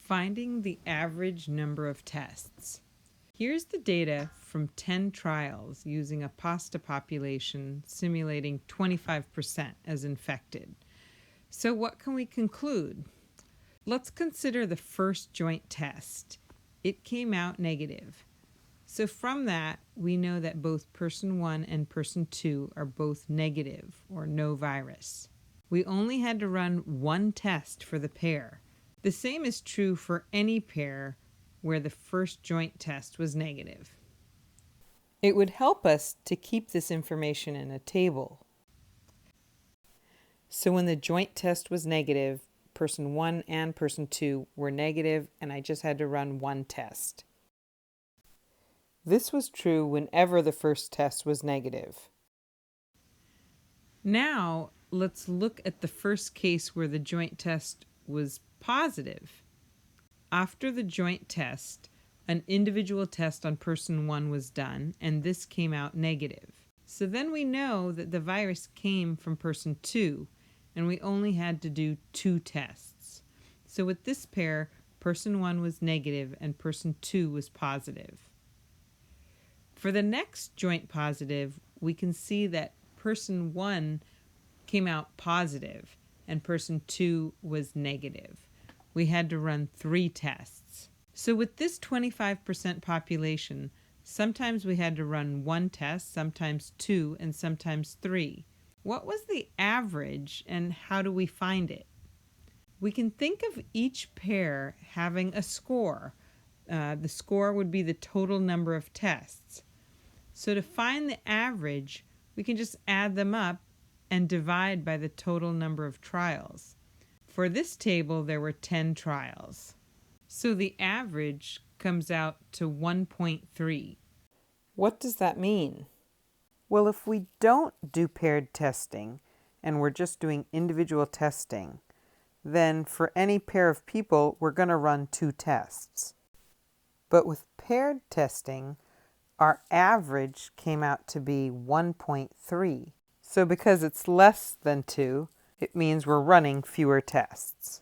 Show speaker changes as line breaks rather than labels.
Finding the average number of tests. Here's the data from 10 trials using a pasta population simulating 25% as infected. So what can we conclude? Let's consider the first joint test. It came out negative. So from that, we know that both person 1 and person 2 are both negative or no virus. We only had to run one test for the pair. The same is true for any pair where the first joint test was negative. It would help us to keep this information in a table. So when the joint test was negative, person 1 and person 2 were negative, and I just had to run one test. This was true whenever the first test was negative. Now, let's look at the first case where the joint test was positive. After the joint test, an individual test on person 1 was done, and this came out negative. So then we know that the virus came from person 2, and we only had to do 2 tests. So with this pair, person 1 was negative and person 2 was positive. For the next joint positive, we can see that person 1 came out positive and person 2 was negative. We had to run 3 tests. So with this 25% population, sometimes we had to run 1 test, sometimes 2, and sometimes 3. What was the average and how do we find it? We can think of each pair having a score. The score would be the total number of tests. So to find the average, we can just add them up and divide by the total number of trials. For this table, there were 10 trials. So the average comes out to 1.3. What does that mean? Well, if we don't do paired testing and we're just doing individual testing, then for any pair of people, we're going to run 2 tests. But with paired testing, our average came out to be 1.3. So because it's less than 2, it means we're running fewer tests.